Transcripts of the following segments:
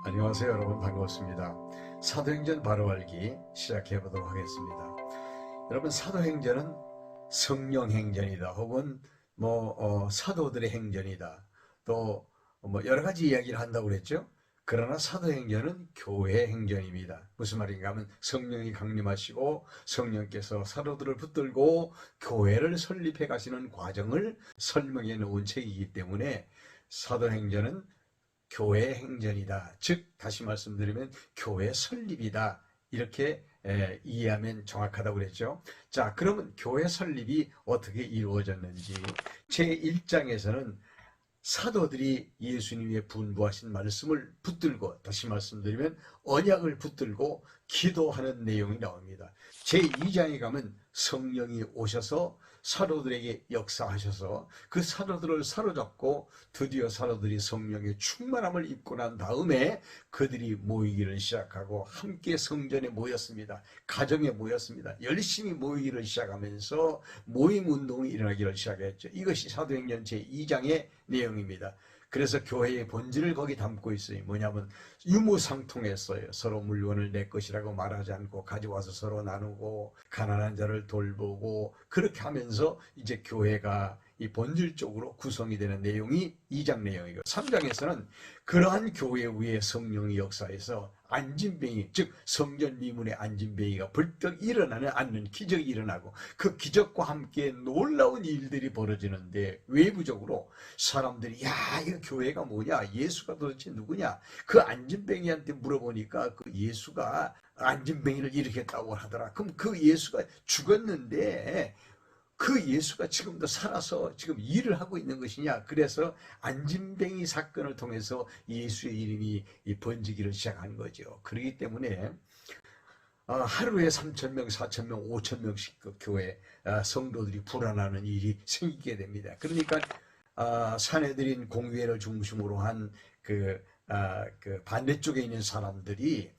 안녕하세요 여러분, 반갑습니다. 사도행전 바로 알기 시작해 보도록 하겠습니다. 여러분, 사도행전은 성령 행전이다, 혹은 사도들의 행전이다, 또 여러 가지 이야기를 한다고 그랬죠. 그러나 사도행전은 교회 행전입니다. 무슨 말인가 하면 성령이 강림하시고 성령께서 사도들을 붙들고 교회를 설립해 가시는 과정을 설명해 놓은 책이기 때문에 사도행전은 교회 행전이다. 즉 다시 말씀드리면 교회 설립이다. 이렇게 이해하면 정확하다고 그랬죠. 자, 그러면 교회 설립이 어떻게 이루어졌는지 제1장에서는 사도들이 예수님의 분부하신 말씀을 붙들고, 다시 말씀드리면 언약을 붙들고 기도하는 내용이 나옵니다. 제2장에 가면 성령이 오셔서 사도들에게 역사하셔서 그 사도들을 사로잡고 드디어 사도들이 성령의 충만함을 입고 난 다음에 그들이 모이기를 시작하고 함께 성전에 모였습니다. 가정에 모였습니다. 열심히 모이기를 시작하면서 모임 운동이 일어나기를 시작했죠. 이것이 사도행전 제2장의 내용입니다. 그래서 교회의 본질을 거기 담고 있어요. 뭐냐면 유무상통했어요. 서로 물건을 내 것이라고 말하지 않고 가져와서 서로 나누고 가난한 자를 돌보고, 그렇게 하면서 이제 교회가 이 본질적으로 구성이 되는 내용이 2장 내용이고, 3장에서는 그러한 교회 위에 성령이 역사해서 안진뱅이, 즉 성전 미문의 안진뱅이가 벌떡 일어나는 않는 기적이 일어나고, 그 기적과 함께 놀라운 일들이 벌어지는데, 외부적으로 사람들이 야, 이거 교회가 뭐냐, 예수가 도대체 누구냐, 그 안진뱅이한테 물어보니까 그 예수가 안진뱅이를 일으켰다고 하더라. 그럼 그 예수가 죽었는데 그 예수가 지금도 살아서 지금 일을 하고 있는 것이냐. 그래서 안진뱅이 사건을 통해서 예수의 이름이 번지기를 시작한 거죠. 그렇기 때문에 하루에 3,000명, 4,000명, 5,000명씩 그 교회 성도들이 불안하는 일이 생기게 됩니다. 그러니까 사내들인 공회를 중심으로 한 그 반대쪽에 있는 사람들이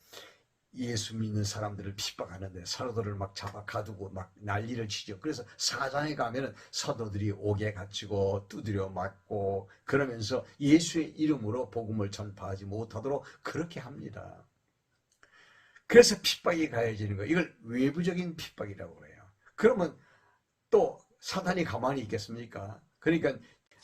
예수 믿는 사람들을 핍박하는데 사도들을 막 잡아 가두고 막 난리를 치죠. 그래서 사장에 가면은 사도들이 옥에 갇히고 두드려 맞고, 그러면서 예수의 이름으로 복음을 전파하지 못하도록 그렇게 합니다. 그래서 핍박이 가해지는 거예요. 이걸 외부적인 핍박이라고 해요. 그러면 또 사단이 가만히 있겠습니까? 그러니까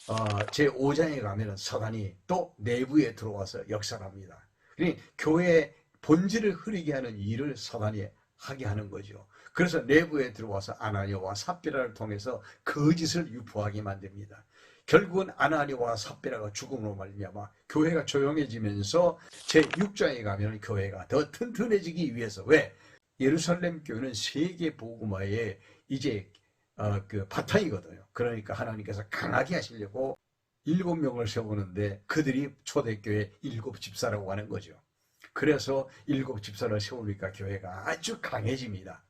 제5장에 가면은 사단이 또 내부에 들어와서 역사를 합니다. 그러니까 교회의 본질을 흐리게 하는 일을 사단이 하게 하는 거죠. 그래서 내부에 들어와서 아나니아와 삽비라를 통해서 거짓을 유포하게 만듭니다. 결국은 아나니아와 삽비라가 죽음으로 말미암아 교회가 조용해지면서 제6장에 가면 교회가 더 튼튼해지기 위해서, 왜? 예루살렘 교회는 세계 복음화의 이제 그 바탕이거든요. 그러니까 하나님께서 강하게 하시려고 7명을 세우는데 그들이 초대교회 7집사라고 하는 거죠. 그래서 7집사를 세우니까 교회가 아주 강해집니다.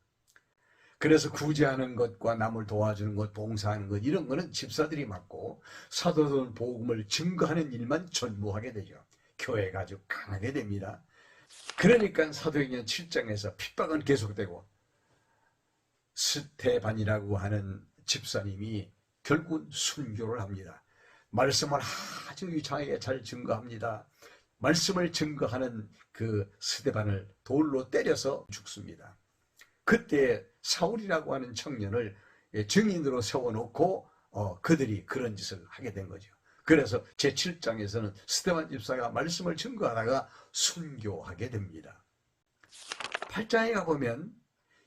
그래서 구제하는 것과 남을 도와주는 것, 봉사하는 것, 이런 거는 집사들이 맡고 사도들 복음을 증거하는 일만 전무하게 되죠. 교회가 아주 강하게 됩니다. 그러니까 사도행전 7장에서 핍박은 계속되고, 스테반이라고 하는 집사님이 결국은 순교를 합니다. 말씀을 아주 유창하게 잘 증거합니다. 말씀을 증거하는 그 스데반을 돌로 때려서 죽습니다. 그때 사울이라고 하는 청년을 증인으로 세워놓고 그들이 그런 짓을 하게 된 거죠. 그래서 제7장에서는 스데반 집사가 말씀을 증거하다가 순교하게 됩니다. 8장에 가보면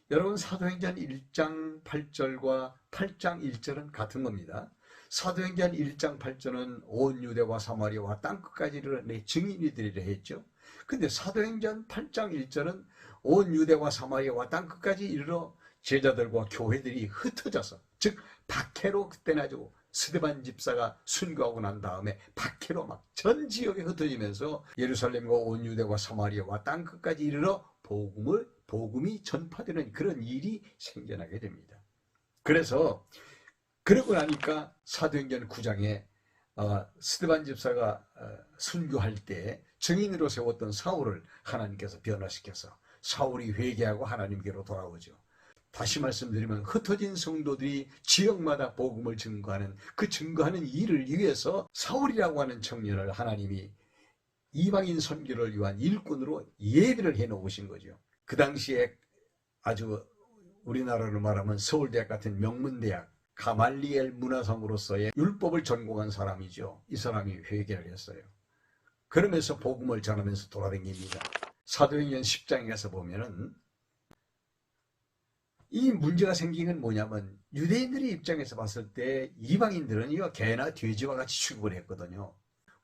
여러분, 사도행전 1장 8절과 8장 1절은 같은 겁니다. 사도행전 1장 8절은 온 유대와 사마리아와 땅끝까지 이르러 내 증인이 되리라 했죠. 근데 사도행전 8장 1절은 온 유대와 사마리아와 땅끝까지 이르러 제자들과 교회들이 흩어져서, 즉 박해로, 그때는 아주 스데반 집사가 순교하고 난 다음에 박해로 막 전 지역에 흩어지면서 예루살렘과 온 유대와 사마리아와 땅끝까지 이르러 복음이 전파되는 그런 일이 생겨나게 됩니다. 그래서 그러고 나니까 사도행전 9장에 스데반 집사가 순교할 때 증인으로 세웠던 사울을 하나님께서 변화시켜서 사울이 회개하고 하나님께로 돌아오죠. 다시 말씀드리면 흩어진 성도들이 지역마다 복음을 증거하는 그 증거하는 일을 위해서 사울이라고 하는 청년을 하나님이 이방인 선교를 위한 일꾼으로 예비를 해 놓으신 거죠. 그 당시에 아주 우리나라로 말하면 서울대학 같은 명문대학 가말리엘 문화상으로서의 율법을 전공한 사람이죠. 이 사람이 회개를 했어요. 그러면서 복음을 전하면서 돌아다닙니다. 사도행전 10장에 가서 보면은 이 문제가 생긴 건 뭐냐면 유대인들의 입장에서 봤을 때 이방인들은 이거 개나 돼지와 같이 취급을 했거든요.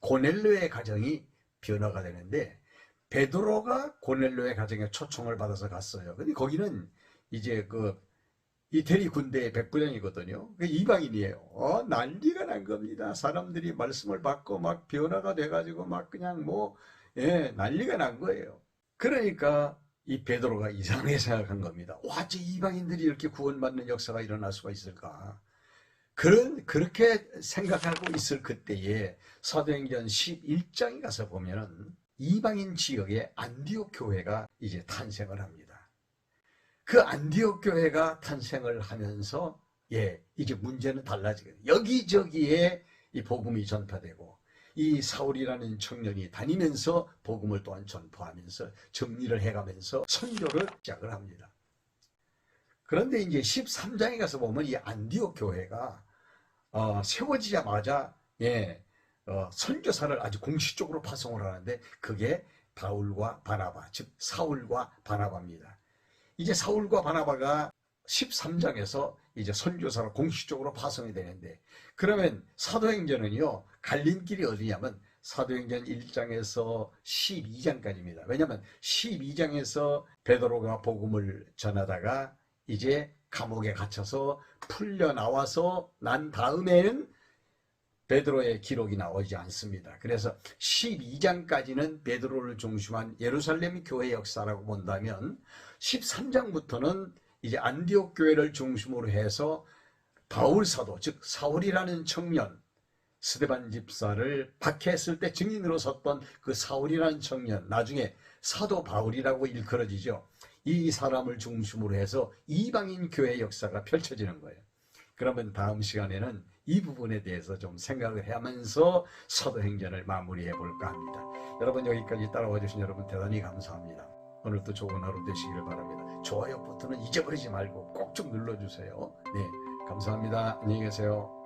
고넬료의 가정이 변화가 되는데 베드로가 고넬료의 가정에 초청을 받아서 갔어요. 근데 거기는 이제 그 이태리 군대의 백부장이거든요. 이방인이에요. 난리가 난 겁니다. 사람들이 말씀을 받고 막 변화가 돼가지고 막 그냥 난리가 난 거예요. 그러니까 이 베드로가 이상하게 생각한 겁니다. 와, 저 이방인들이 이렇게 구원받는 역사가 일어날 수가 있을까? 그렇게 생각하고 있을 그때에 사도행전 11장에 가서 보면은 이방인 지역에 안디옥 교회가 이제 탄생을 합니다. 그 안디옥 교회가 탄생을 하면서 이제 문제는 달라지거든요. 여기저기에 이 복음이 전파되고 이 사울이라는 청년이 다니면서 복음을 또한 전파하면서 정리를 해가면서 선교를 시작을 합니다. 그런데 이제 13장에 가서 보면 이 안디옥 교회가 세워지자마자 선교사를 아주 공식적으로 파송을 하는데 그게 바울과 바나바, 즉 사울과 바나바입니다. 이제 사울과 바나바가 13장에서 이제 선교사로 공식적으로 파송이 되는데, 그러면 사도행전은요 갈림길이 어디냐면 사도행전 1장에서 12장까지입니다. 왜냐하면 12장에서 베드로가 복음을 전하다가 이제 감옥에 갇혀서 풀려 나와서 난 다음에는 베드로의 기록이 나오지 않습니다. 그래서 12장까지는 베드로를 중심한 예루살렘 교회 역사라고 본다면 13장부터는 이제 안디옥 교회를 중심으로 해서 바울 사도, 즉 사울이라는 청년, 스데반 집사를 박해했을 때 증인으로 섰던 그 사울이라는 청년, 나중에 사도 바울이라고 일컬어지죠. 이 사람을 중심으로 해서 이방인 교회 역사가 펼쳐지는 거예요. 그러면 다음 시간에는 이 부분에 대해서 좀 생각을 하면서 사도행전을 마무리해 볼까 합니다. 여러분 여기까지 따라와 주신 여러분 대단히 감사합니다. 오늘도 좋은 하루 되시기를 바랍니다. 좋아요 버튼은 잊어버리지 말고 꼭 좀 눌러주세요. 네, 감사합니다. 안녕히 계세요.